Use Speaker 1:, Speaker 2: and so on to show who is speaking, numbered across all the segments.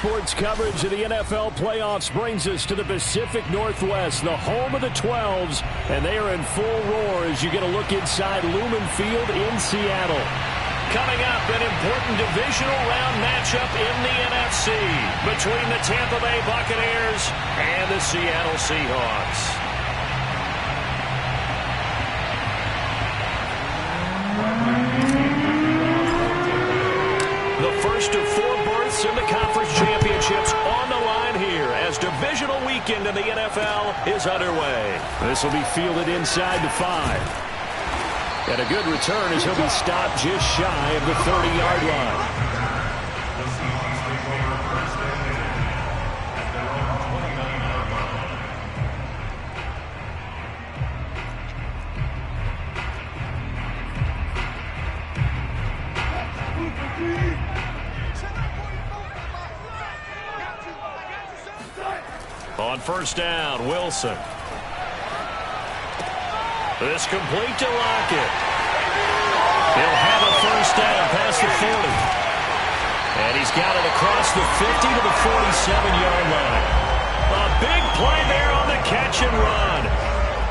Speaker 1: sports coverage of the NFL playoffs brings us to the Pacific Northwest, the home of the 12s, and they are in full roar as you get a look inside Lumen Field in Seattle.
Speaker 2: Coming up, an important divisional round matchup in the NFC between the Tampa Bay Buccaneers and the Seattle Seahawks. The first of 4 berths in the conference championships on the line here as divisional weekend in the NFL is underway.
Speaker 1: This will be fielded inside the 5. And a good return as he'll be stopped just shy of the 30-yard line.
Speaker 2: On first down, Wilson. This complete to Lockett. He'll have a first down past the 40. And he's got it across the 50 to the 47-yard line. A big play there on the catch and run.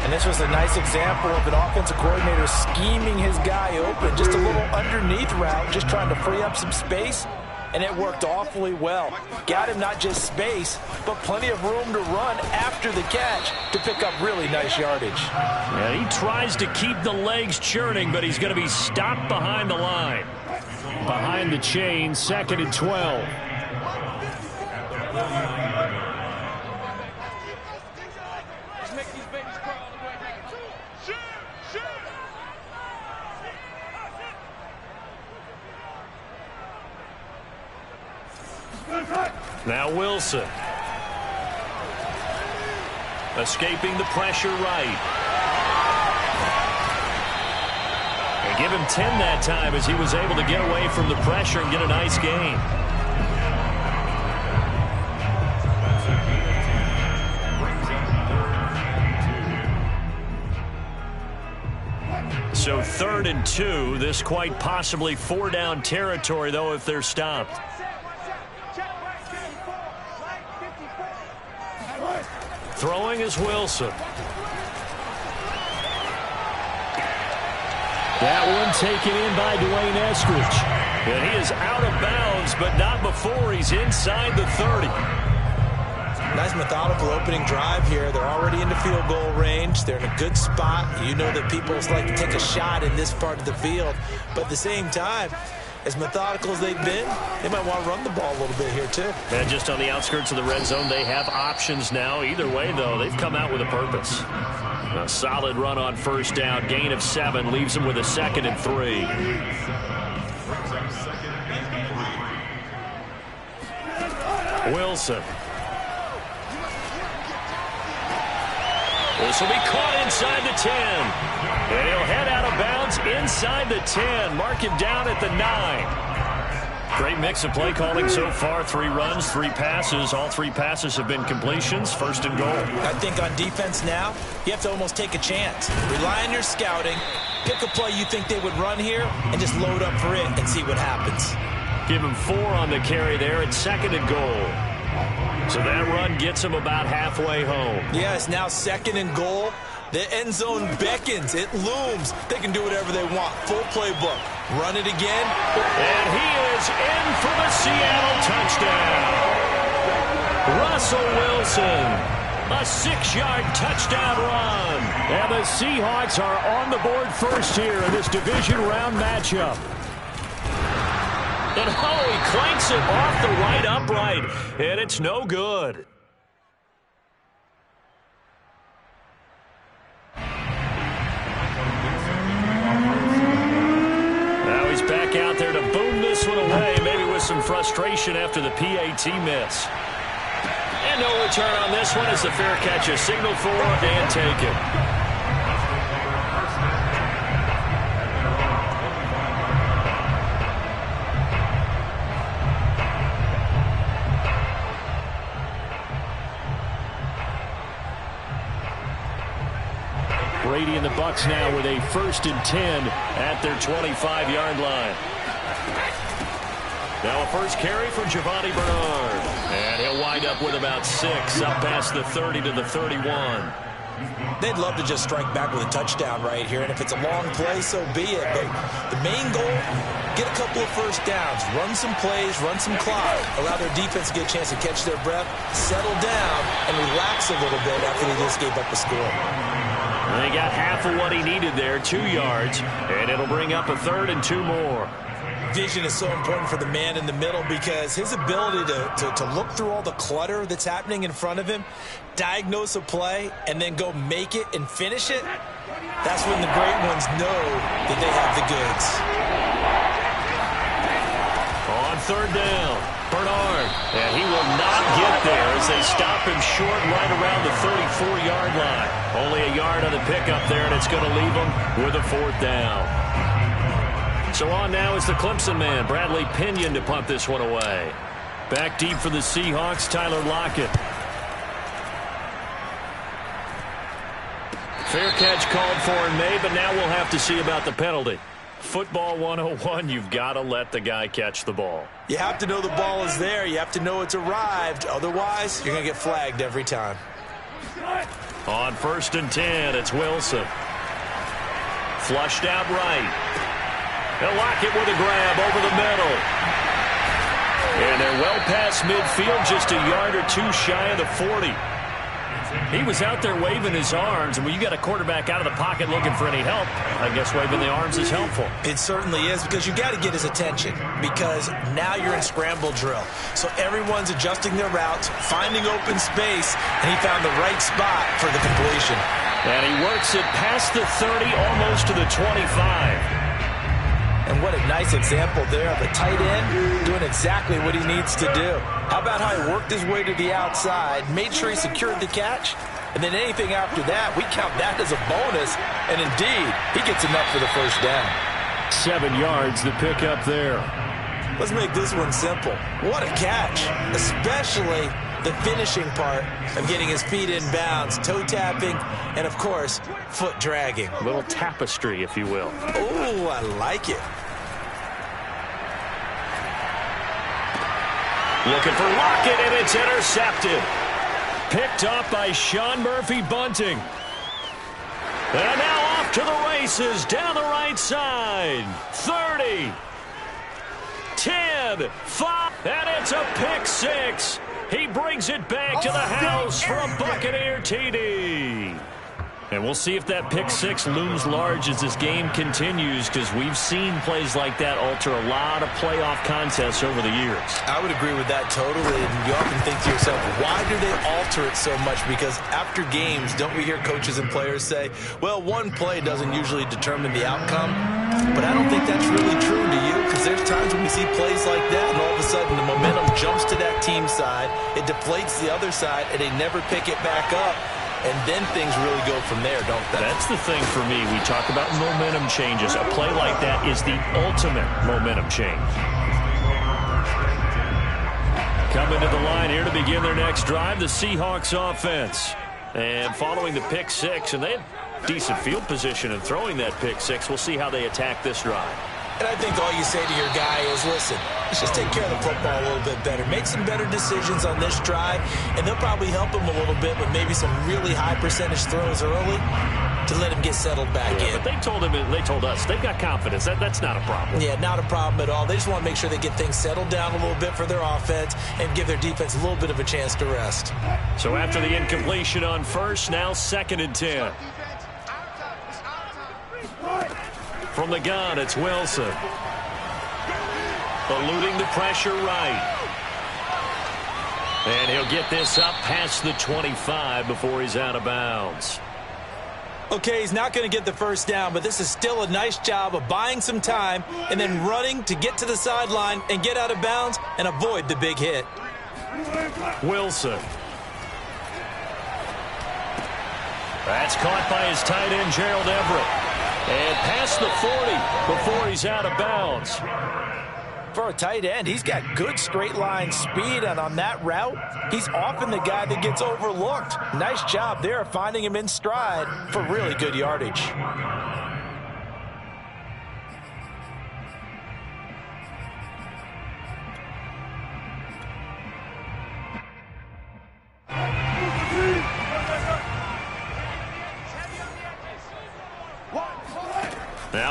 Speaker 3: And this was a nice example of an offensive coordinator scheming his guy open. Just a little underneath route, just trying to free up some space. And it worked awfully well. Got him not just space, but plenty of room to run after the catch to pick up really nice yardage.
Speaker 2: Yeah, he tries to keep the legs churning, but he's going to be stopped behind the line.
Speaker 1: Behind the chain, 2nd and 12.
Speaker 2: Now Wilson. Escaping the pressure right. They give him 10 that time as he was able to get away from the pressure and get a nice gain. So 3rd and 2. This quite possibly 4-down territory, though, if they're stopped. Throwing is Wilson.
Speaker 1: That one taken in by Dwayne Eskridge.
Speaker 2: And he is out of bounds, but not before he's inside the 30.
Speaker 3: Nice methodical opening drive here. They're already into field goal range. They're in a good spot. You know that people like to take a shot in this part of the field. But at the same time, as methodical as they've been, they might want to run the ball a little bit here too.
Speaker 2: And just on the outskirts of the red zone, they have options now. Either way, though, they've come out with a purpose. A solid run on first down. Gain of 7 leaves them with a 2nd and 3. Wilson. This will be caught inside the 10. And he'll head out of bounds inside the 10. Mark him down at the 9. Great mix of play calling so far. 3 runs, 3 passes. All 3 passes have been completions. 1st and goal.
Speaker 3: I think on defense now, you have to almost take a chance. Rely on your scouting. Pick a play you think they would run here and just load up for it and see what happens.
Speaker 2: Give him 4 on the carry there at 2nd and goal. So that run gets him about halfway home.
Speaker 3: Yeah, it's now 2nd and goal. The end zone beckons. It looms. They can do whatever they want. Full playbook. Run it again.
Speaker 2: And he is in for the Seattle touchdown. Russell Wilson. A 6-yard touchdown run.
Speaker 1: And the Seahawks are on the board first here in this division round matchup.
Speaker 2: And he clanks it off the right upright, and it's no good. Now he's back out there to boom this one away, maybe with some frustration after the PAT miss. And no return on this one as the fair catch is signaled for and taken.
Speaker 1: Brady and the Bucs now with a 1st and 10 at their 25-yard line.
Speaker 2: Now a first carry for Giovanni Bernard. up with about 6, up past the 30 to the 31.
Speaker 3: They'd love to just strike back with a touchdown right here, and if it's a long play, so be it. But the main goal, get a couple of first downs, run some plays, run some clock, allow their defense to get a chance to catch their breath, settle down, and relax a little bit after they just gave up a score.
Speaker 1: They got half of what he needed there, 2 yards, and it'll bring up a 3rd and 2 more.
Speaker 3: Vision is so important for the man in the middle because his ability to look through all the clutter that's happening in front of him, diagnose a play, and then go make it and finish it, that's when the great ones know that they have the goods.
Speaker 1: On 3rd down, Bernard, and he will not get there as they stop him short right around the 34-yard line. Only a yard on the pickup there, and it's going to leave him with a 4th down. So on now is the Clemson man, Bradley Pinion, to punt this one away. Back deep for the Seahawks, Tyler Lockett. Fair catch called for and made, but now we'll have to see about the penalty. Football 101, you've got to let the guy catch the ball.
Speaker 3: You have to know the ball is there. You have to know it's arrived. Otherwise, you're going to get flagged every time.
Speaker 1: On 1st and 10, it's Wilson. Flushed out right. They'll lock it with a grab over the middle. And they're well past midfield, just a yard or 2 shy of the 40. He was out there waving his arms, and when you got a quarterback out of the pocket looking for any help, I guess waving the arms is helpful.
Speaker 3: It certainly is, because you got to get his attention, because now you're in scramble drill. So everyone's adjusting their routes, finding open space, and he found the right spot for the completion.
Speaker 1: And he works it past the 30, almost to the 25.
Speaker 3: And what a nice example there of a tight end doing exactly what he needs to do. How about how he worked his way to the outside, made sure he secured the catch, and then anything after that, we count that as a bonus. And indeed, he gets enough for the 1st down.
Speaker 1: 7 yards, the pickup there.
Speaker 3: Let's make this one simple. What a catch, especially the finishing part of getting his feet in bounds, toe tapping, and of course, foot dragging.
Speaker 1: A little tapestry, if you will.
Speaker 3: Oh, I like it.
Speaker 1: Looking for Lockett, and it's intercepted. Picked off by Sean Murphy Bunting. And now off to the races, down the right side. 30, 10, 5, and it's a pick 6. He brings it back to the house for a Buccaneer TD. And we'll see if that pick 6 looms large as this game continues, because we've seen plays like that alter a lot of playoff contests over the years.
Speaker 3: I would agree with that totally. And you often think to yourself, why do they alter it so much? Because after games, don't we hear coaches and players say, well, one play doesn't usually determine the outcome? But I don't think that's really true to you, because there's times when we see plays like that, and all of a sudden the momentum jumps to that team side, it deflates the other side, and they never pick it back up. And then things really go from there, don't they?
Speaker 1: That's the thing for me. We talk about momentum changes. A play like that is the ultimate momentum change. Coming to the line here to begin their next drive, the Seahawks offense. And following the pick 6, and they had decent field position in throwing that pick 6. We'll see how they attack this drive.
Speaker 3: And I think all you say to your guy is, listen, let's just take care of the football a little bit better. Make some better decisions on this drive, and they'll probably help him a little bit with maybe some really high percentage throws early to let him get settled back in.
Speaker 1: But they told us, they've got confidence. That's not a problem.
Speaker 3: Yeah, not a problem at all. They just want to make sure they get things settled down a little bit for their offense and give their defense a little bit of a chance to rest.
Speaker 1: So after the incompletion on 1st, now 2nd and 10. From the gun, it's Wilson. Eluding the pressure right. And he'll get this up past the 25 before he's out of bounds.
Speaker 3: Okay, he's not going to get the 1st down, but this is still a nice job of buying some time and then running to get to the sideline and get out of bounds and avoid the big hit.
Speaker 1: Wilson. That's caught by his tight end, Gerald Everett. And past the 40 before he's out of bounds.
Speaker 3: For a tight end, he's got good straight line speed, and on that route, he's often the guy that gets overlooked. Nice job there of finding him in stride for really good yardage.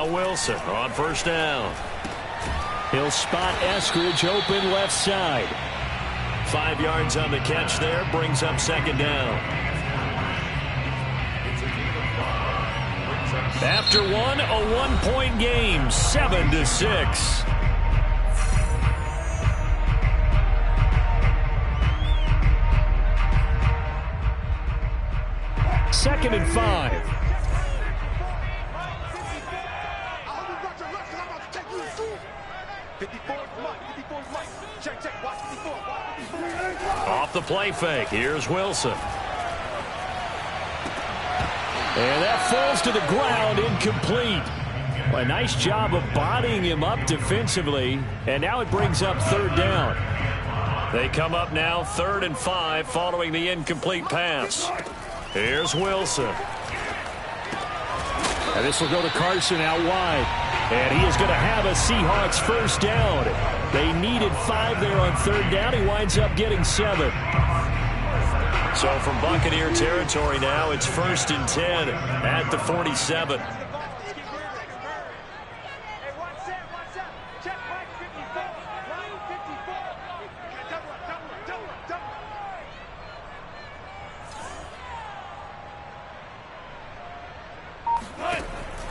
Speaker 1: Now Wilson on first down.
Speaker 2: He'll spot Eskridge open left side.
Speaker 1: 5 yards on the catch there, brings up second down. After one, a one-point game, 7-6.
Speaker 2: Second and 5.
Speaker 1: Off the play fake, here's Wilson.
Speaker 2: And that falls to the ground, incomplete. Well, a nice job of bodying him up defensively, and now it brings up third down.
Speaker 1: They come up now 3rd and 5 following the incomplete pass. Here's Wilson.
Speaker 2: And this will go to Carson out wide. And he is going to have a Seahawks first down. They needed 5 there on third down. He winds up getting 7.
Speaker 1: So from Buccaneer territory now, it's 1st and 10 at the 47.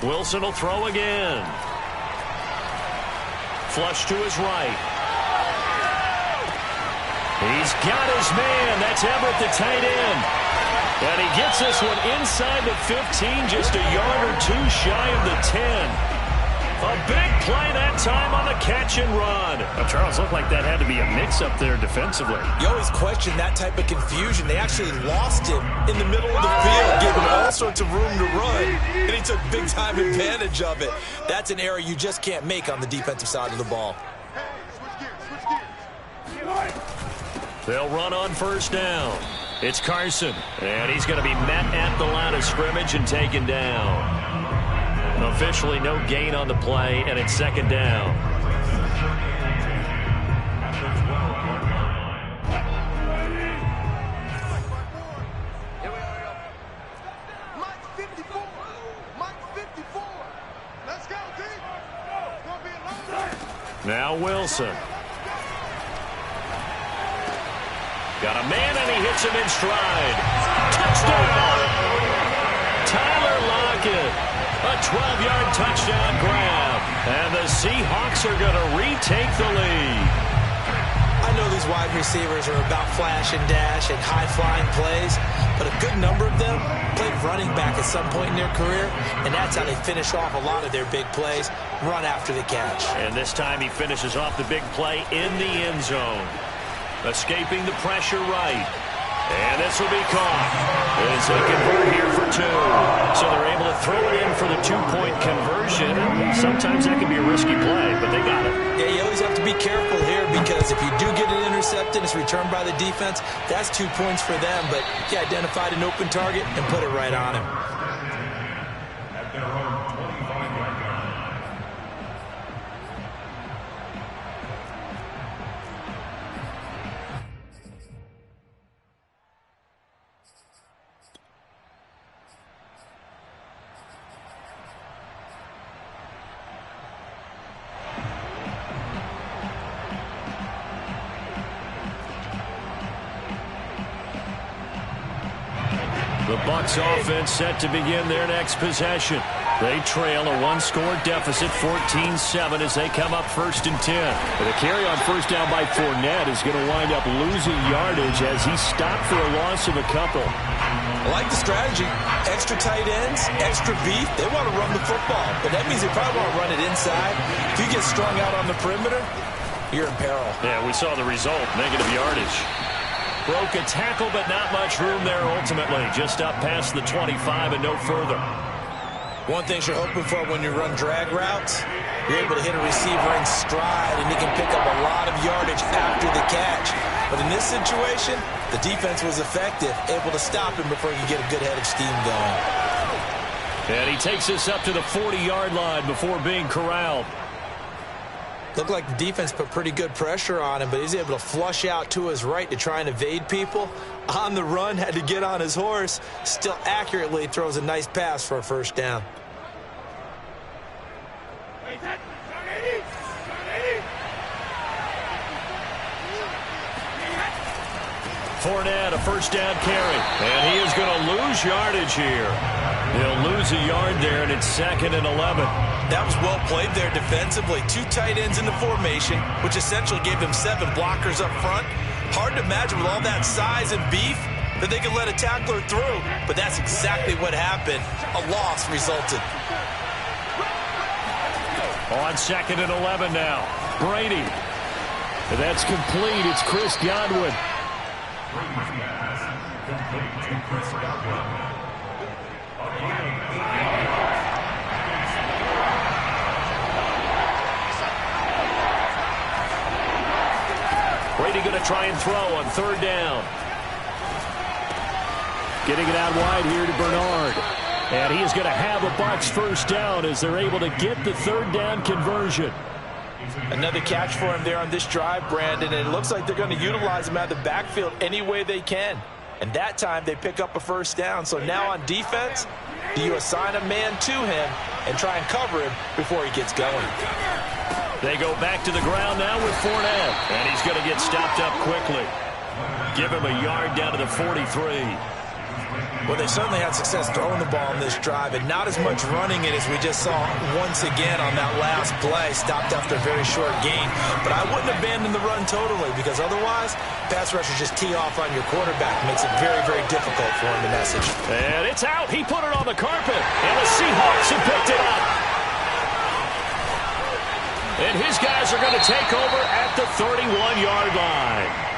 Speaker 1: Wilson will throw again. Flush to his right. He's got his man. That's Everett, the tight end. And he gets this one inside the 15, just a yard or two shy of the 10. A big play that time on the catch and run.
Speaker 2: Well, Charles, looked like that had to be a mix-up there defensively.
Speaker 3: You always question that type of confusion. They actually lost him in the middle of the field, gave him all sorts of room to run, and he took big-time advantage of it. That's an error you just can't make on the defensive side of the ball.
Speaker 1: They'll run on first down. It's Carson, and he's going to be met at the line of scrimmage and taken down. Officially no gain on the play, and it's second down. Now Wilson. Got a man, and he hits him in stride. Touchdown! Tyler Lockett. A 12-yard touchdown grab. And the Seahawks are going to retake the lead.
Speaker 3: I know these wide receivers are about flash and dash and high-flying plays, but a good number of them played running back at some point in their career, and that's how they finish off a lot of their big plays, run after the catch.
Speaker 1: And this time he finishes off the big play in the end zone. Escaping the pressure right. And this will be caught as they convert here for 2. So they're able to throw it in for the 2-point conversion. Sometimes that can be a risky play, but they got it.
Speaker 3: Yeah, you always have to be careful here because if you do get it intercepted, it's returned by the defense, that's 2 points for them. But he identified an open target and put it right on him.
Speaker 1: The Bucs offense set to begin their next possession. They trail a 1-score deficit, 14-7, as they come up 1st and 10.
Speaker 2: And the carry on first down by Fournette is going to wind up losing yardage as he stopped for a loss of a couple.
Speaker 3: I like the strategy. Extra tight ends, extra beef. They want to run the football, but that means they probably want to run it inside. If you get strung out on the perimeter, you're in peril.
Speaker 1: Yeah, we saw the result, negative yardage. Broke a tackle, but not much room there ultimately. Just up past the 25 and no further.
Speaker 3: One thing you're hoping for when you run drag routes, you're able to hit a receiver in stride, and he can pick up a lot of yardage after the catch. But in this situation, the defense was effective, able to stop him before he could get a good head of steam going.
Speaker 1: And he takes us up to the 40-yard line before being corralled.
Speaker 3: Looked like the defense put pretty good pressure on him, but he's able to flush out to his right to try and evade people. On the run, had to get on his horse. Still accurately throws a nice pass for a first down.
Speaker 1: Fournette, a first down carry. And he is going to lose yardage here. He'll lose a yard there, and it's 2nd and 11.
Speaker 3: That was well played there defensively. 2 tight ends in the formation, which essentially gave them 7 blockers up front. Hard to imagine with all that size and beef that they could let a tackler through. But that's exactly what happened. A loss resulted.
Speaker 1: On 2nd and 11 now. Brady. That's complete. It's Chris Godwin. Brady going to try and throw on 3rd down. Getting it out wide here to Bernard. And he is going to have a Bucs first down as they're able to get the 3rd down conversion.
Speaker 3: Another catch for him there on this drive, Brandon, and it looks like they're going to utilize him out of the backfield any way they can. And that time they pick up a first down. So now on defense, do you assign a man to him and try and cover him before he gets going?
Speaker 1: They go back to the ground now with Fournette. And he's going to get stopped up quickly. Give him a yard down to the 43.
Speaker 3: Well, they certainly had success throwing the ball on this drive, and not as much running it as we just saw once again on that last play, stopped after a very short gain. But I wouldn't abandon the run totally, because otherwise, pass rushers just tee off on your quarterback. It makes it very, very difficult for him to message.
Speaker 1: And it's out. He put it on the carpet, and the Seahawks have picked it up. And his guys are going to take over at the 31-yard line.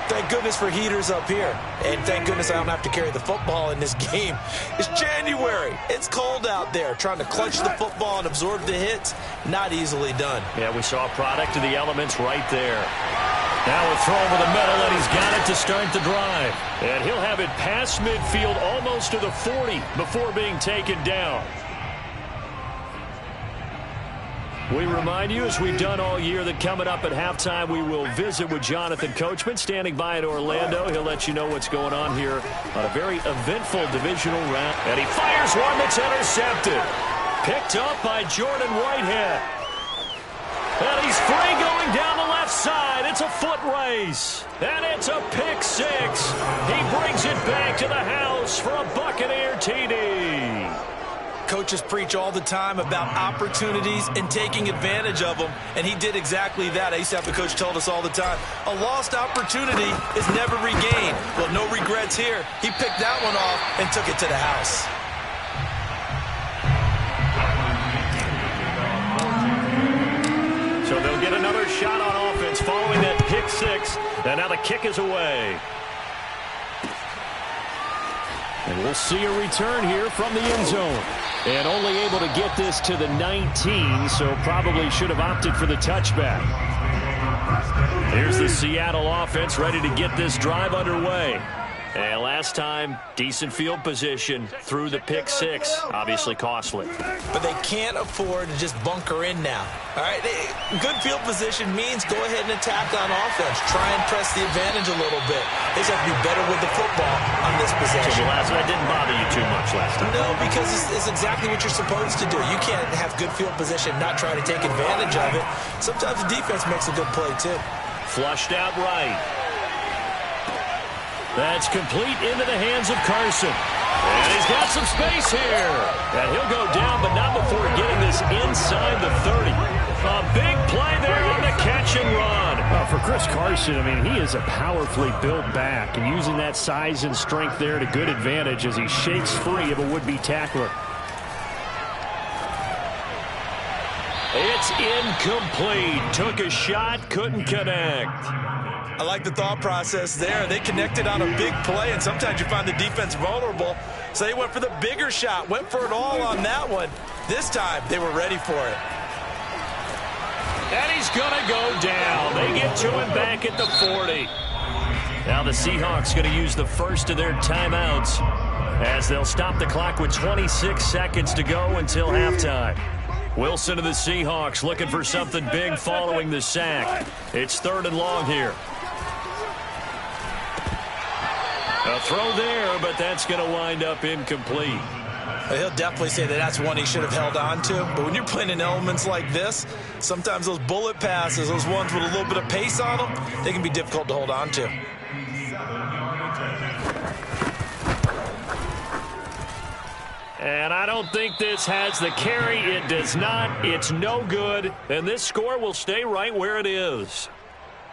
Speaker 3: Thank goodness for heaters up here. And thank goodness I don't have to carry the football in this game. It's January. It's cold out there. Trying to clutch the football and absorb the hits, not easily done.
Speaker 1: Yeah, we saw a product of the elements right there. Now a throw over the middle, and he's got it to start the drive. And he'll have it past midfield almost to the 40 before being taken down. We remind you, as we've done all year, that coming up at halftime, we will visit with Jonathan Coachman, standing by in Orlando. He'll let you know what's going on here on a very eventful divisional round. And he fires one that's intercepted. Picked up by Jordan Whitehead. And he's free going down the left side. It's a foot race. And it's a pick 6. He brings it back to the house for a Buccaneer TD.
Speaker 3: Coaches preach all the time about opportunities and taking advantage of them, and he did exactly that. I used to have the coach told us all the time, a lost opportunity is never regained. Well, no regrets here. He picked that one off and took it to the house.
Speaker 1: So they'll get another shot on offense following that pick 6, and now the kick is away. And we'll see a return here from the end zone. And only able to get this to the 19, so probably should have opted for the touchback. Here's the Seattle offense ready to get this drive underway. And last time, decent field position through the pick 6. Obviously costly.
Speaker 3: But they can't afford to just bunker in now. All right, good field position means go ahead and attack on offense. Try and press the advantage a little bit. They just have to be better with the football on this possession.
Speaker 1: So that didn't bother you too much last time.
Speaker 3: No, because it's exactly what you're supposed to do. You can't have good field position, not try to take advantage of it. Sometimes the defense makes a good play, too.
Speaker 1: Flushed out right. That's complete into the hands of Carson. And he's got some space here. And he'll go down, but not before getting this inside the 30. A big play there on the catch and run.
Speaker 2: Well, for Chris Carson, I mean, he is a powerfully built back, and using that size and strength there to good advantage as he shakes free of a would-be tackler.
Speaker 1: It's incomplete. Took a shot, couldn't connect.
Speaker 3: I like the thought process there. They connected on a big play, and sometimes you find the defense vulnerable. So they went for the bigger shot, went for it all on that one. This time, they were ready for it.
Speaker 1: And he's going to go down. They get to him back at the 40. Now the Seahawks going to use the first of their timeouts as they'll stop the clock with 26 seconds to go until halftime. Wilson of the Seahawks looking for something big following the sack. It's 3rd and long here. A throw there, but that's going to wind up incomplete.
Speaker 3: He'll definitely say that that's one he should have held on to. But when you're playing in elements like this, sometimes those bullet passes, those ones with a little bit of pace on them, they can be difficult to hold on to.
Speaker 1: And I don't think this has the carry. It does not. It's no good. And this score will stay right where it is.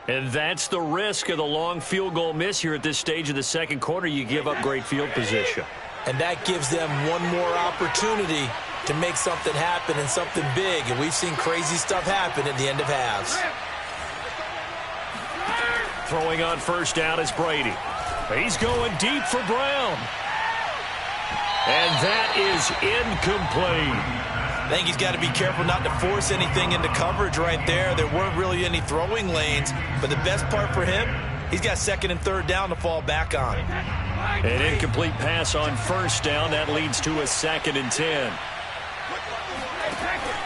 Speaker 1: And that's the risk of the long field goal miss here at this stage of the second quarter. You give up great field position.
Speaker 3: And that gives them one more opportunity to make something happen and something big. And we've seen crazy stuff happen at the end of halves.
Speaker 1: Throwing on first down is Brady. He's going deep for Brown. And that is incomplete.
Speaker 3: I think he's got to be careful not to force anything into coverage right there. There weren't really any throwing lanes. But the best part for him, he's got second and third down to fall back on.
Speaker 1: An incomplete pass on first down. That leads to a 2nd and 10.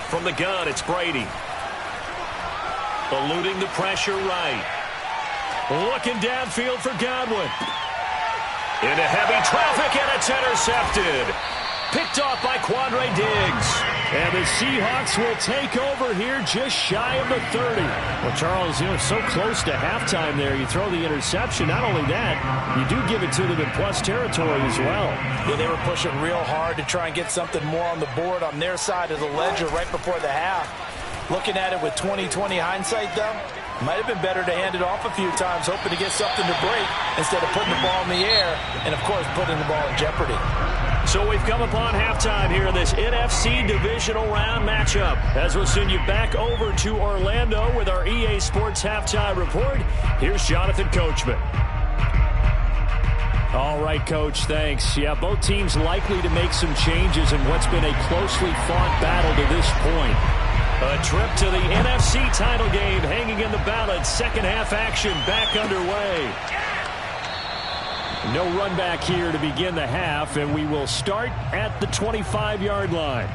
Speaker 1: From the gun, it's Brady. Eluding the pressure right. Looking downfield for Godwin. Into heavy traffic, and it's intercepted. Picked off by Quandre Diggs.
Speaker 2: And the Seahawks will take over here just shy of the 30. Well, Charles, so close to halftime there. You throw the interception. Not only that, you do give it to them in plus territory as well.
Speaker 3: Yeah, they were pushing real hard to try and get something more on the board on their side of the ledger right before the half. Looking at it with 20/20 hindsight, though, might have been better to hand it off a few times, hoping to get something to break instead of putting the ball in the air and, of course, putting the ball in jeopardy.
Speaker 1: So we've come upon halftime here in this NFC divisional round matchup. As we'll send you back over to Orlando with our EA Sports halftime report, here's Jonathan Coachman.
Speaker 2: All right, Coach, thanks. Yeah, both teams likely to make some changes in what's been a closely fought battle to this point.
Speaker 1: A trip to the NFC title game hanging in the balance. Second half action back underway.
Speaker 2: No run back here to begin the half, and we will start at the 25-yard line.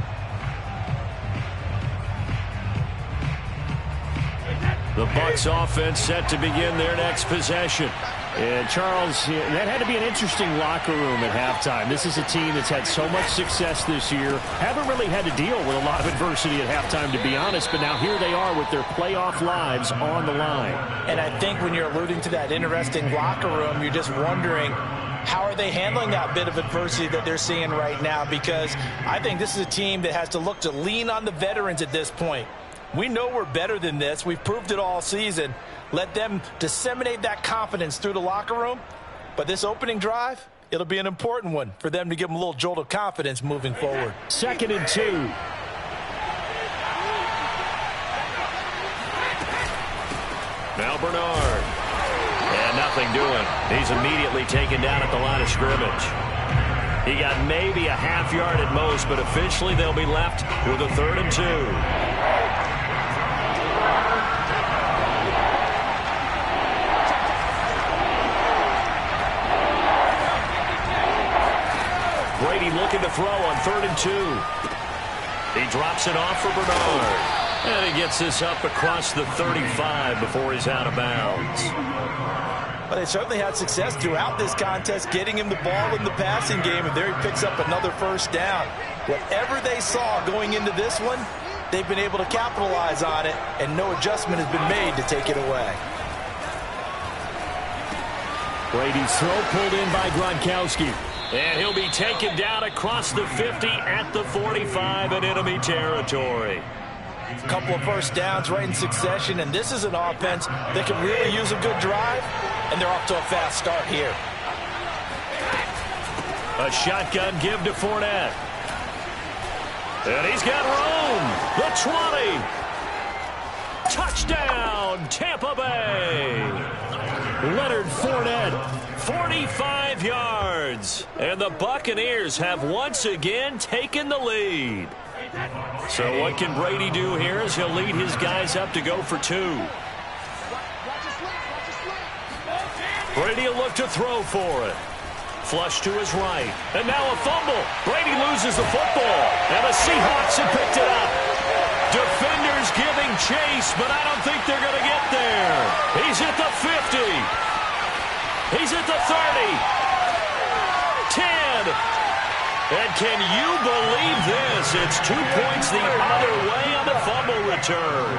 Speaker 1: The Bucs offense set to begin their next possession.
Speaker 2: And, Charles, that had to be an interesting locker room at halftime. This is a team that's had so much success this year. Haven't really had to deal with a lot of adversity at halftime, to be honest. But now here they are with their playoff lives on the line.
Speaker 3: And I think when you're alluding to that interesting locker room, you're just wondering, how are they handling that bit of adversity that they're seeing right now? Because I think this is a team that has to look to lean on the veterans at this point. We know we're better than this. We've proved it all season. Let them disseminate that confidence through the locker room. But this opening drive, it'll be an important one for them to give them a little jolt of confidence moving forward.
Speaker 2: 2nd and 2.
Speaker 1: Now Bernard. And nothing doing. He's immediately taken down at the line of scrimmage. He got maybe a half yard at most, but officially they'll be left with a 3rd and 2. Brady looking to throw on 3rd and 2. He drops it off for Bernard. And he gets this up across the 35 before he's out of bounds.
Speaker 3: But they certainly had success throughout this contest, getting him the ball in the passing game, and there he picks up another first down. Whatever they saw going into this one, they've been able to capitalize on it, and no adjustment has been made to take it away.
Speaker 2: Brady's throw pulled in by Gronkowski.
Speaker 1: And he'll be taken down across the 50 at the 45 in enemy territory.
Speaker 3: A couple of first downs right in succession, and this is an offense that can really use a good drive, and they're off to a fast start here.
Speaker 1: A shotgun give to Fournette. And he's got room. The 20. Touchdown, Tampa Bay.
Speaker 2: Leonard Fournette.
Speaker 1: 45 yards. And the Buccaneers have once again taken the lead. So what can Brady do here as he'll lead his guys up to go for 2. Brady will look to throw for it. Flush to his right. And now a fumble. Brady loses the football. And the Seahawks have picked it up. Defenders giving chase, but I don't think they're going to get there. He's at the 50. He's at the 30. 10. And can you believe this? It's 2 points the other way on the fumble return.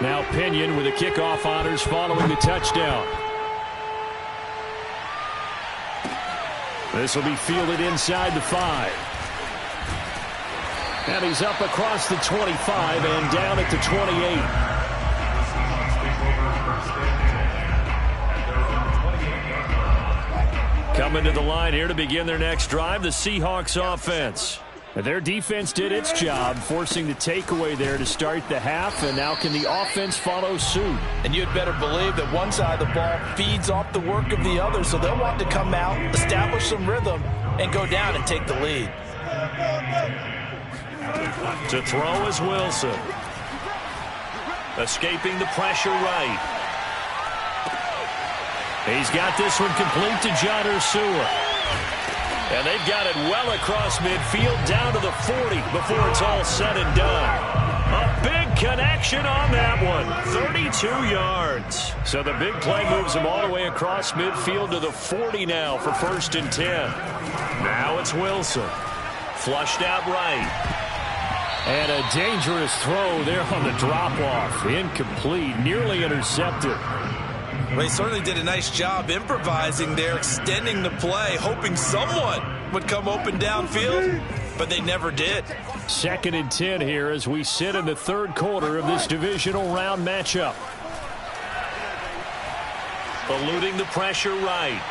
Speaker 2: Now Pinion with the kickoff honors following the touchdown. This will be fielded inside the 5. And he's up across the 25 and down at the 28. Coming to the line here to begin their next drive, the Seahawks offense. Their defense did its job, forcing the takeaway there to start the half, and now can the offense follow suit?
Speaker 3: And you'd better believe that one side of the ball feeds off the work of the other, so they'll want to come out, establish some rhythm, and go down and take the lead.
Speaker 1: To throw is Wilson. Escaping the pressure right. He's got this one complete to John Ursua. And they've got it well across midfield down to the 40 before it's all said and done. A big connection on that one. 32 yards. So the big play moves him all the way across midfield to the 40 now for 1st and 10. Now it's Wilson. Flushed out right.
Speaker 2: And a dangerous throw there on the drop-off. Incomplete, nearly intercepted.
Speaker 3: Well, he certainly did a nice job improvising there, extending the play, hoping someone would come open downfield, but they never did.
Speaker 2: 2nd and 10 here as we sit in the 3rd quarter of this divisional round matchup.
Speaker 1: Eluding the pressure right.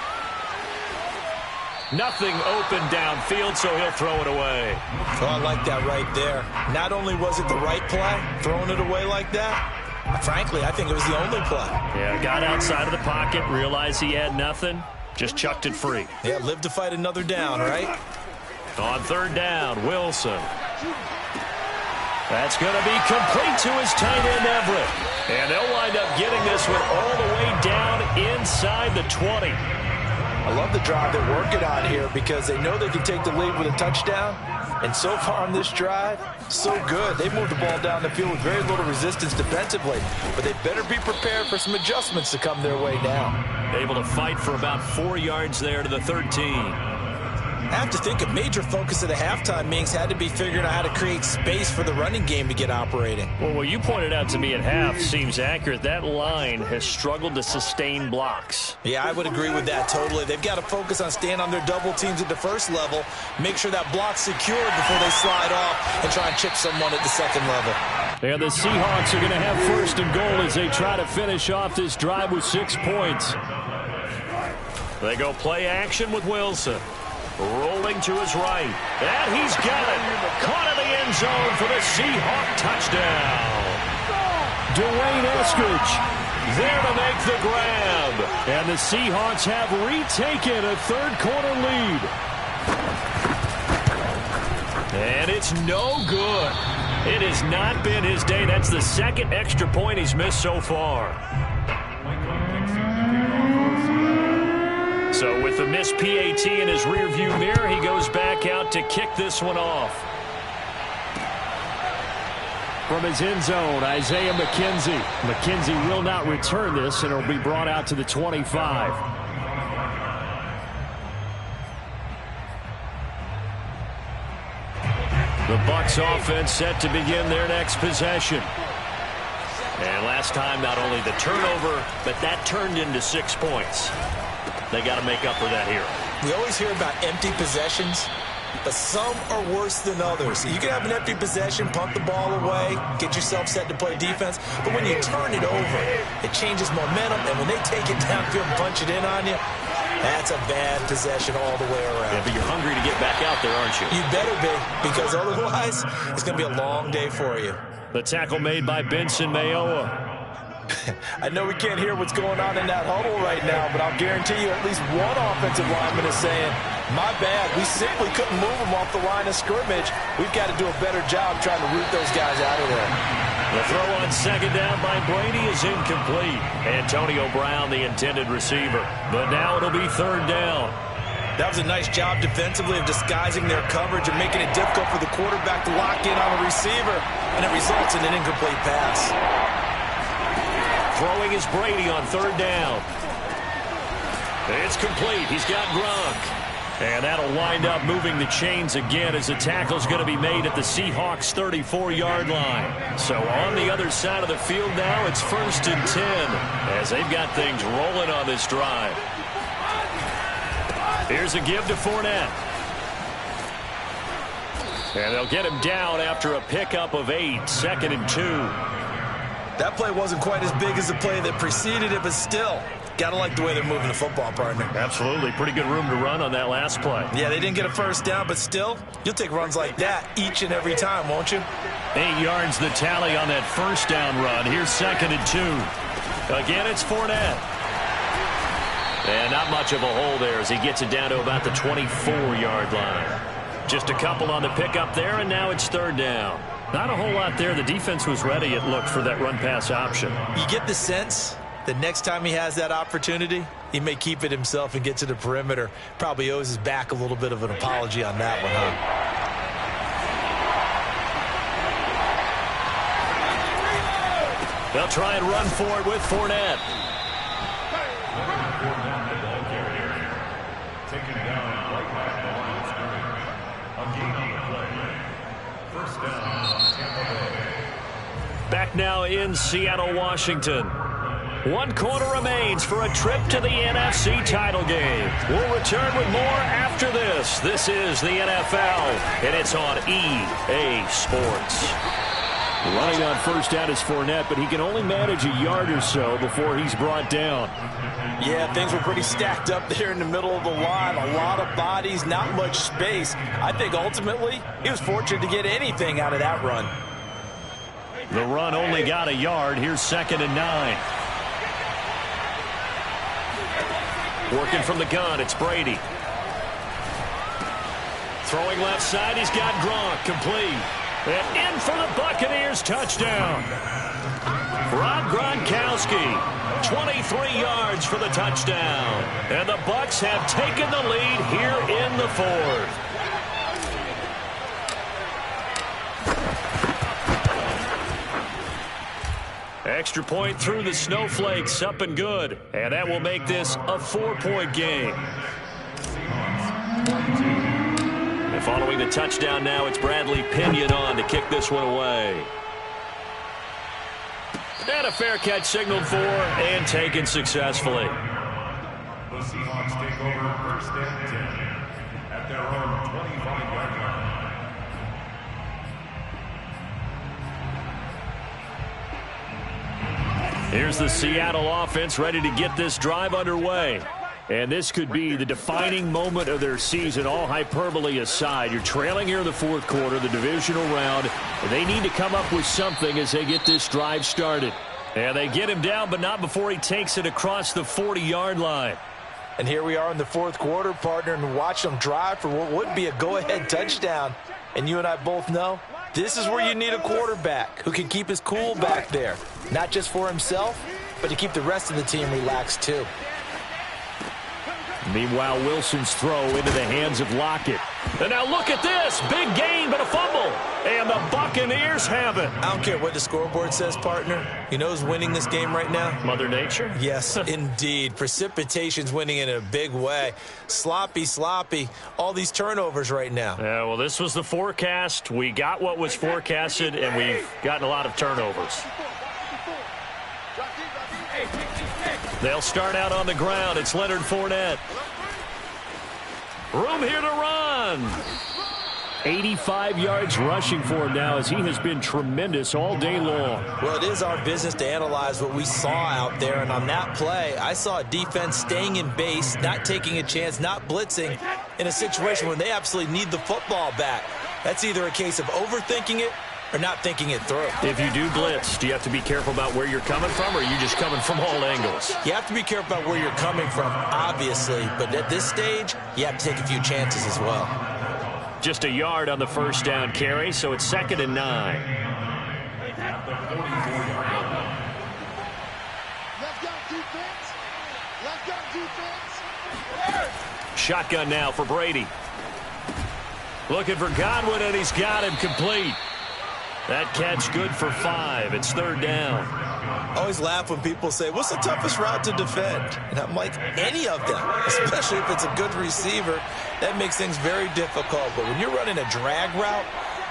Speaker 1: Nothing open downfield, so he'll throw it away.
Speaker 3: Oh, I like that right there. Not only was it the right play, throwing it away like that, frankly, I think it was the only play.
Speaker 1: Yeah, got outside of the pocket, realized he had nothing, just chucked it free.
Speaker 3: Yeah, live to fight another down, right?
Speaker 1: On 3rd down, Wilson. That's going to be complete to his tight end, Everett. And they'll wind up getting this one all the way down inside the 20.
Speaker 3: I love the drive they're working on here because they know they can take the lead with a touchdown. And so far on this drive, so good. They moved the ball down the field with very little resistance defensively. But they better be prepared for some adjustments to come their way now.
Speaker 1: Able to fight for about 4 yards there to the 13.
Speaker 3: I have to think a major focus of the halftime meetings had to be figuring out how to create space for the running game to get operating.
Speaker 1: Well, what you pointed out to me at half seems accurate. That line has struggled to sustain blocks.
Speaker 3: Yeah, I would agree with that totally. They've got to focus on staying on their double teams at the first level, make sure that block's secured before they slide off and try and chip someone at the second level.
Speaker 2: And the Seahawks are going to have 1st and goal as they try to finish off this drive with 6 points.
Speaker 1: They go play action with Wilson. Rolling to his right. And he's got it. Caught in the end zone for the Seahawk touchdown.
Speaker 2: Dwayne Eskridge
Speaker 1: there to make the grab.
Speaker 2: And the Seahawks have retaken a 3rd quarter lead.
Speaker 1: And it's no good. It has not been his day. That's the 2nd extra point he's missed so far. So with the missed PAT in his rearview mirror, he goes back out to kick this one off.
Speaker 2: From his end zone, Isaiah McKenzie. McKenzie will not return this, and it'll be brought out to the 25. The Bucs offense set to begin their next possession.
Speaker 1: And last time, not only the turnover, but that turned into 6 points. They got to make up for that here.
Speaker 3: We always hear about empty possessions, but some are worse than others. You can have an empty possession, punt the ball away, get yourself set to play defense, but when you turn it over, it changes momentum, and when they take it downfield and punch it in on you, that's a bad possession all the way around.
Speaker 1: Yeah, but you're hungry to get back out there, aren't you?
Speaker 3: You better be, because otherwise, it's going to be a long day for you.
Speaker 2: The tackle made by Benson Mayowa.
Speaker 3: I know we can't hear what's going on in that huddle right now, but I'll guarantee you at least one offensive lineman is saying, my bad, we simply couldn't move them off the line of scrimmage. We've got to do a better job trying to root those guys out of there.
Speaker 1: The throw on 2nd down by Brady is incomplete. Antonio Brown, the intended receiver. But now it'll be 3rd down.
Speaker 3: That was a nice job defensively of disguising their coverage and making it difficult for the quarterback to lock in on a receiver, and it results in an incomplete pass.
Speaker 1: Throwing is Brady on 3rd down. It's complete. He's got Gronk. And that'll wind up moving the chains again as the tackle's going to be made at the Seahawks' 34-yard line. So on the other side of the field now, it's 1st and 10 as they've got things rolling on this drive. Here's a give to Fournette. And they'll get him down after a pickup of 8, 2nd and 2.
Speaker 3: That play wasn't quite as big as the play that preceded it, but still, gotta like the way they're moving the football, partner.
Speaker 1: Absolutely. Pretty good room to run on that last play.
Speaker 3: Yeah, they didn't get a first down, but still, you'll take runs like that each and every time, won't you?
Speaker 1: 8 yards the tally on that first down run. Here's 2nd and 2. Again, it's Fournette. And not much of a hole there as he gets it down to about the 24-yard line. Just a couple on the pickup there, and now it's 3rd down. Not a whole lot there. The defense was ready, it looked, for that run-pass option. You get the sense that next time he has that opportunity, he may keep it himself and get to the perimeter. Probably owes his back a little bit of an apology on that one, huh? They'll try and run for it with Fournette.
Speaker 2: Taken down right back the line of scrimmage. A gain on the play. First down, Tampa Bay.
Speaker 1: Back now in Seattle, Washington. 1 quarter remains for a trip to the NFC title game. We'll return with more after this. This is the NFL, and it's on EA Sports. Running on first down is Fournette, but he can only manage a yard or so before he's brought down.
Speaker 3: Yeah, things were pretty stacked up there in the middle of the line. A lot of bodies, not much space. I think ultimately he was fortunate to get anything out of that run.
Speaker 1: The run only got a yard. Here's 2nd and 9. Working from the gun, it's Brady. Throwing left side, he's got Gronk, complete. And in for the Buccaneers, touchdown. Rob Gronkowski, 23 yards for the touchdown. And the Bucs have taken the lead here in the 4th. Extra point through the snowflakes, up and good. And that will make this a 4-point game. And following the touchdown now, it's Bradley Pinion on to kick this one away. And a fair catch signaled for and taken successfully.
Speaker 2: The Seahawks take over 1st and 10 at their own 25-yard line.
Speaker 1: Here's the Seattle offense ready to get this drive underway. And this could be the defining moment of their season, all hyperbole aside. You're trailing here in the 4th quarter, the divisional round. They need to come up with something as they get this drive started. And they get him down, but not before he takes it across the 40-yard line.
Speaker 3: And here we are in the 4th quarter, partner, and watch them drive for what would be a go-ahead touchdown. And you and I both know this is where you need a quarterback who can keep his cool back there. Not just for himself, but to keep the rest of the team relaxed too.
Speaker 1: Meanwhile, Wilson's throw into the hands of Lockett. And now look at this. Big gain, but a fumble. And the Buccaneers have it.
Speaker 3: I don't care what the scoreboard says, partner. You know who's winning this game right now?
Speaker 1: Mother Nature?
Speaker 3: Yes, indeed. Precipitation's winning in a big way. Sloppy. All these turnovers right now.
Speaker 1: Yeah, well, this was the forecast. We got what was forecasted, and we've gotten a lot of turnovers. They'll start out on the ground. It's Leonard Fournette. Room here to run. 85 yards rushing for him now as he has been tremendous all day long.
Speaker 3: Well, it is our business to analyze what we saw out there. And on that play, I saw a defense staying in base, not taking a chance, not blitzing in a situation where they absolutely need the football back. That's either a case of overthinking it or not thinking it through.
Speaker 1: If you do blitz, do you have to be careful about where you're coming from, or are you just coming from all angles?
Speaker 3: You have to be careful about where you're coming from, obviously. But at this stage, you have to take a few chances as well.
Speaker 1: Just a yard on the first down carry, so it's 2nd and 9. Shotgun now for Brady. Looking for Godwin, and he's got him complete. That catch good for 5. It's 3rd down.
Speaker 3: I always laugh when people say, what's the toughest route to defend? And I'm like, any of them, especially if it's a good receiver. That makes things very difficult. But when you're running a drag route,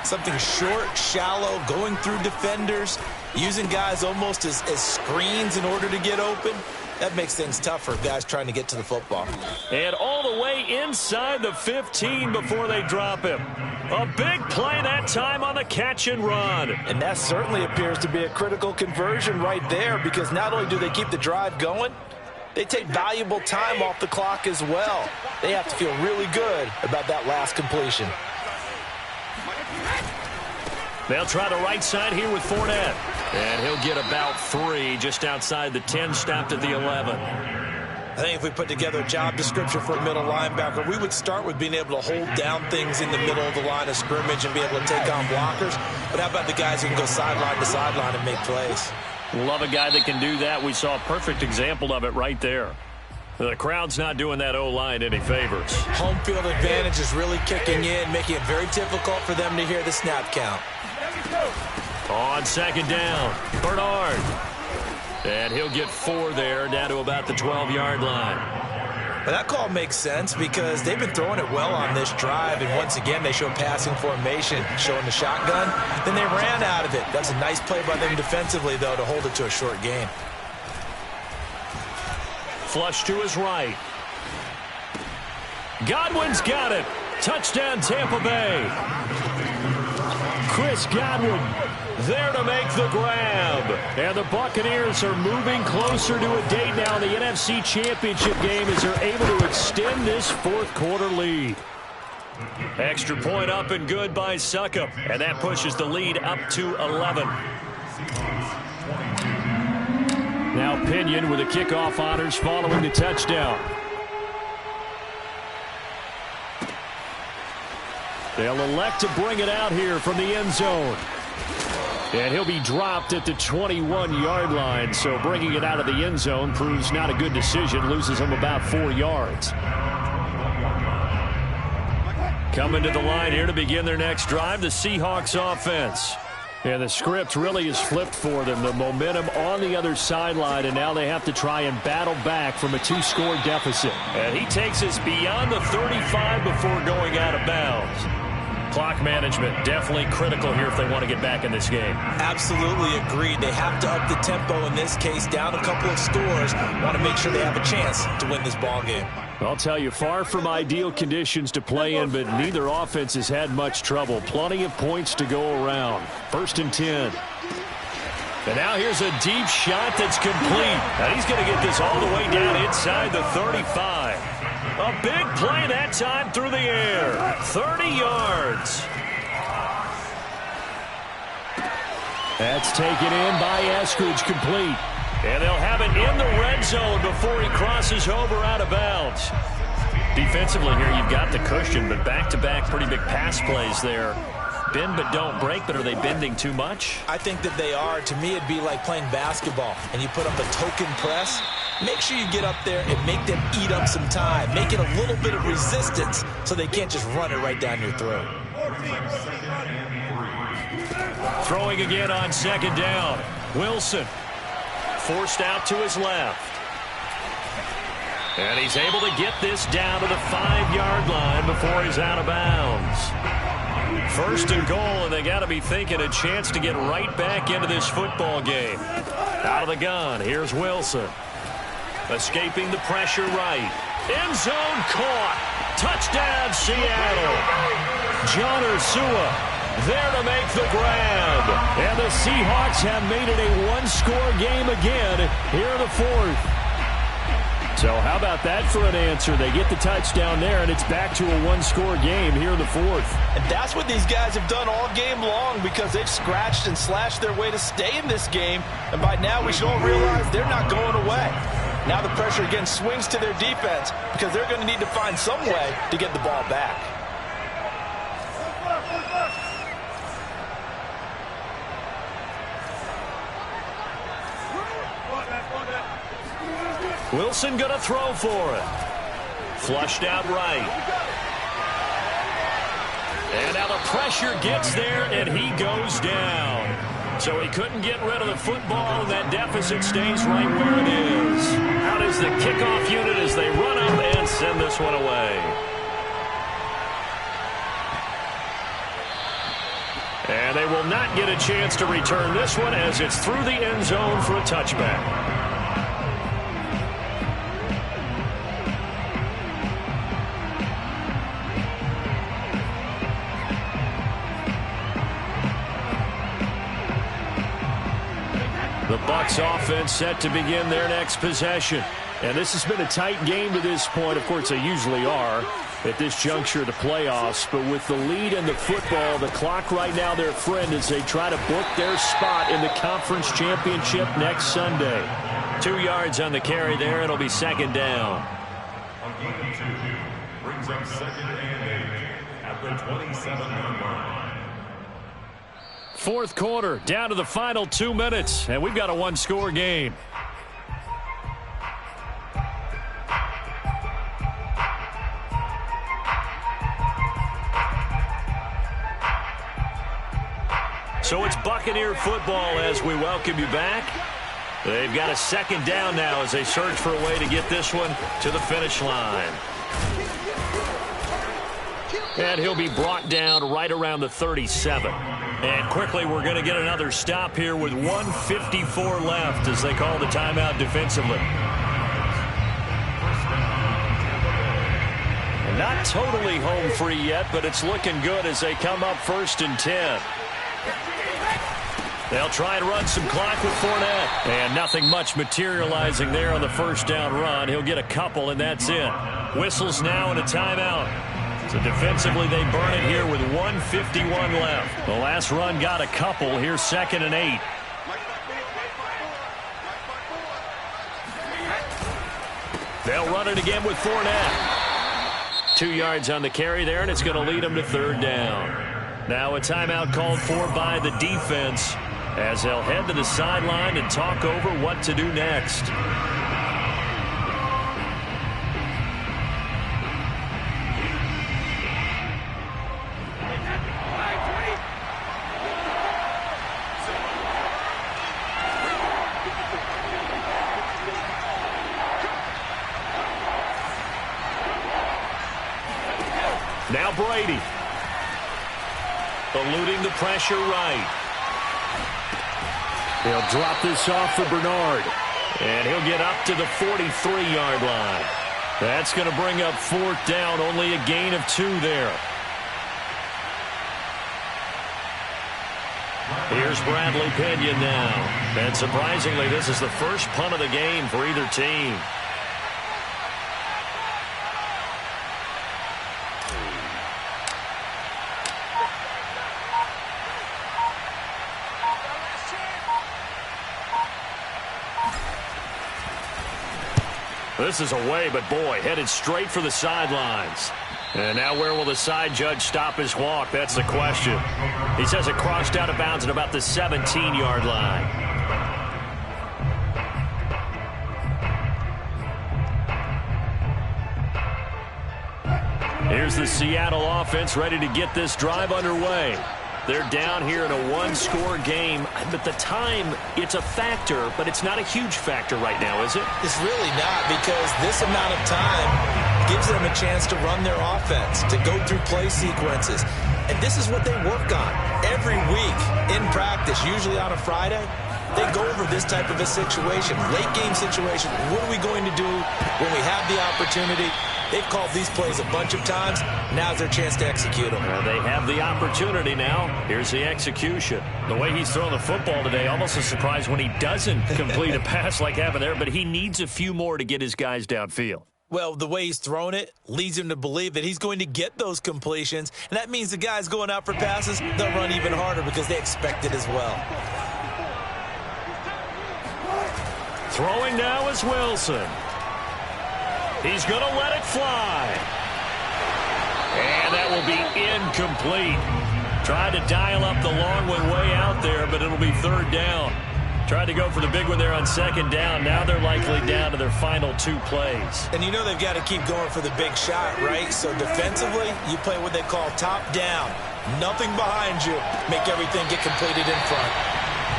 Speaker 3: something short, shallow, going through defenders, using guys almost as screens in order to get open, that makes things tough for guys trying to get to the football.
Speaker 1: And all the way inside the 15 before they drop him. A big play that time on the catch and run.
Speaker 3: And that certainly appears to be a critical conversion right there, because not only do they keep the drive going, they take valuable time off the clock as well. They have to feel really good about that last completion.
Speaker 1: They'll try the right side here with Fournette. And he'll get about 3 just outside the 10, stopped at the 11.
Speaker 3: I think if we put together a job description for a middle linebacker, we would start with being able to hold down things in the middle of the line of scrimmage and be able to take on blockers. But how about the guys who can go sideline to sideline and make plays?
Speaker 1: Love a guy that can do that. We saw a perfect example of it right there. The crowd's not doing that O-line any favors.
Speaker 3: Home field advantage is really kicking in, making it very difficult for them to hear the snap count.
Speaker 1: On second down, Bernard. And he'll get 4 there, down to about the 12-yard line.
Speaker 3: But that call makes sense because they've been throwing it well on this drive, and once again they show passing formation, showing the shotgun. Then they ran out of it. That's a nice play by them defensively, though, to hold it to a short gain.
Speaker 1: Flush to his right. Godwin's got it. Touchdown, Tampa Bay. Chris Godwin there to make the grab. And the Buccaneers are moving closer to a date now in the NFC Championship game as they're able to extend this fourth-quarter lead. Extra point up and good by Succop. And that pushes the lead up to 11. Now Pinion with the kickoff honors following the touchdown. They'll elect to bring it out here from the end zone. And he'll be dropped at the 21-yard line, so bringing it out of the end zone proves not a good decision, loses him about 4 yards. Coming to the line here to begin their next drive, the Seahawks offense. And the script really is flipped for them. The momentum on the other sideline, and now they have to try and battle back from a 2-score deficit. And he takes us beyond the 35 before going out of bounds. Clock management definitely critical here if they want to get back in this game.
Speaker 3: Absolutely agreed. They have to up the tempo in this case, down a couple of scores. Want to make sure they have a chance to win this ball game.
Speaker 1: I'll tell you, far from ideal conditions to play in, but neither offense has had much trouble. Plenty of points to go around. 1st and 10. And now here's a deep shot that's complete. And he's going to get this all the way down inside the 35. A big play that time through the air. 30 yards. That's taken in by Eskridge, complete. And they'll have it in the red zone before he crosses over out of bounds. Defensively here, you've got the cushion, but back-to-back pretty big pass plays there. Bend but don't break, but are they bending too much?
Speaker 3: I think that they are. To me, it'd be like playing basketball, and you put up a token press. Make sure you get up there and make them eat up some time. Make it a little bit of resistance so they can't just run it right down your throat.
Speaker 1: Throwing again on second down. Wilson forced out to his left. And he's able to get this down to the 5-yard line before he's out of bounds. 1st and goal, and they got to be thinking a chance to get right back into this football game. Out of the gun, here's Wilson. Escaping the pressure right. End zone caught. Touchdown, Seattle. John Ursua there to make the grab. And the Seahawks have made it a 1-score game again here in the 4th. So how about that for an answer? They get the touchdown there, and it's back to a 1-score game here in the 4th.
Speaker 3: And that's what these guys have done all game long, because they've scratched and slashed their way to stay in this game. And by now, we should all realize they're not going away. Now the pressure again swings to their defense, because they're going to need to find some way to get the ball back.
Speaker 1: Wilson going to throw for it. Flushed out right. And now the pressure gets there, and he goes down. So he couldn't get rid of the football, and that deficit stays right where it is. Out is the kickoff unit as they run up and send this one away. And they will not get a chance to return this one as it's through the end zone for a touchback. The Bucs offense set to begin their next possession. And this has been a tight game to this point. Of course, they usually are at this juncture of the playoffs. But with the lead in the football, the clock right now their friend as they try to book their spot in the conference championship next Sunday. 2 yards on the carry there. It'll be second down.
Speaker 4: On game 2, brings up second and 8 at the 27-yard line.
Speaker 1: Fourth quarter, down to the final 2 minutes, and we've got a one-score game. So it's Buccaneer football as we welcome you back. They've got a second down now as they search for a way to get this one to the finish line. And he'll be brought down right around the 37. And quickly we're going to get another stop here with 1:54 left as they call the timeout defensively. And not totally home free yet, but it's looking good as they come up 1st and 10. They'll try and run some clock with Fournette. And nothing much materializing there on the first down run. He'll get a couple, and that's it. Whistles now and a timeout. So defensively, they burn it here with 1:51 left. The last run got a couple. Here's 2nd and 8. They'll run it again with Fournette. 2 yards on the carry there, and it's going to lead them to 3rd down. Now a timeout called for by the defense as they'll head to the sideline and talk over what to do next. Now Brady. Eluding the pressure right. He'll drop this off for Bernard. And he'll get up to the 43-yard line. That's going to bring up 4th down. Only a gain of 2 there. Here's Bradley Pinion now. And surprisingly, this is the first punt of the game for either team. This is away, but boy, headed straight for the sidelines. And now where will the side judge stop his walk? That's the question. He says it crossed out of bounds at about the 17-yard line. Here's the Seattle offense ready to get this drive underway. They're down here in a one-score game. But the time, it's a factor, but it's not a huge factor right now, is it?
Speaker 3: It's really not, because this amount of time gives them a chance to run their offense, to go through play sequences. And this is what they work on every week in practice, usually on a Friday. They go over this type of a situation, late-game situation. What are we going to do when we have the opportunity? They've called these plays a bunch of times. Now's their chance to execute them.
Speaker 1: They have the opportunity now. Here's the execution. The way he's throwing the football today, almost a surprise when he doesn't complete a pass like happened there, but he needs a few more to get his guys downfield.
Speaker 3: Well, the way he's thrown it leads him to believe that he's going to get those completions, and that means the guys going out for passes, they'll run even harder because they expect it as well.
Speaker 1: Throwing now is Wilson. He's going to let it fly. And that will be incomplete. Tried to dial up the long one way out there, but it'll be 3rd down. Tried to go for the big one there on 2nd down. Now they're likely down to their final 2 plays.
Speaker 3: And you know they've got to keep going for the big shot, right? So defensively, you play what they call top down. Nothing behind you. Make everything get completed in front.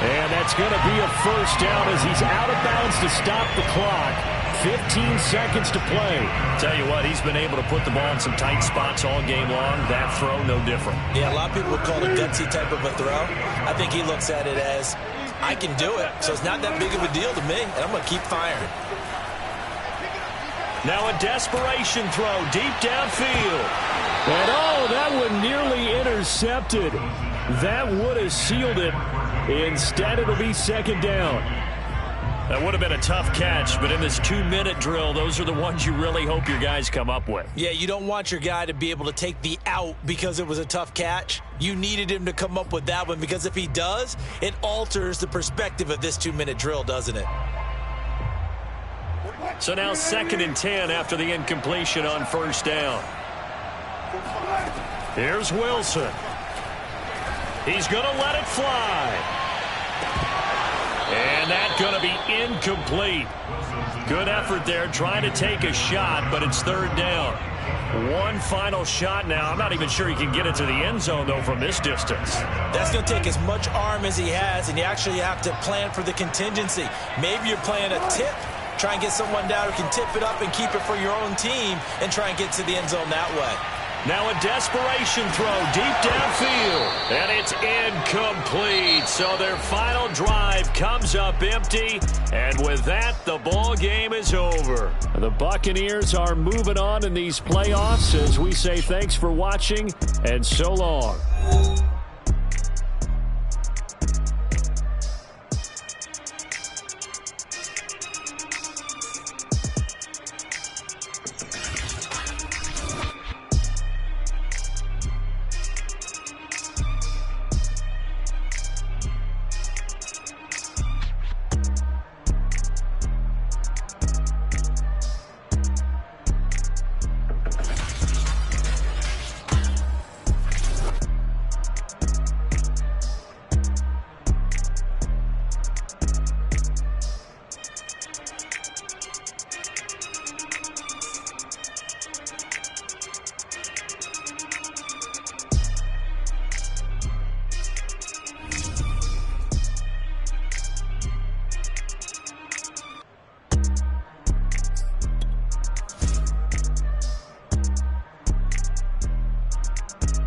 Speaker 2: And that's going to be a first down as he's out of bounds to stop the clock. 15 seconds to play.
Speaker 1: Tell you what, he's been able to put the ball in some tight spots all game long. That throw, no different.
Speaker 3: Yeah, a lot of people would call it a gutsy type of a throw. I think he looks at it as, I can do it, so it's not that big of a deal to me, and I'm going to keep firing.
Speaker 2: Now a desperation throw deep downfield. And oh, that one nearly intercepted. That would have sealed it. Instead, it'll be second down.
Speaker 1: That would have been a tough catch, but in this 2-minute drill, those are the ones you really hope your guys come up with.
Speaker 3: Yeah, you don't want your guy to be able to take the out because it was a tough catch. You needed him to come up with that one because if he does, it alters the perspective of this 2-minute drill, doesn't it?
Speaker 1: So now 2nd and 10 after the incompletion on first down. Here's Wilson. He's going to let it fly. And that's going to be incomplete. Good effort there trying to take a shot, but it's 3rd down. One final shot now. I'm not even sure he can get it to the end zone, though, from this distance.
Speaker 3: That's going to take as much arm as he has, and you actually have to plan for the contingency. Maybe you're playing a tip. Try and get someone down who can tip it up and keep it for your own team and try and get to the end zone that way.
Speaker 1: Now a desperation throw deep downfield. And it's incomplete. So their final drive comes up empty. And with that, the ball game is over.
Speaker 2: The Buccaneers are moving on in these playoffs as we say thanks for watching and so long.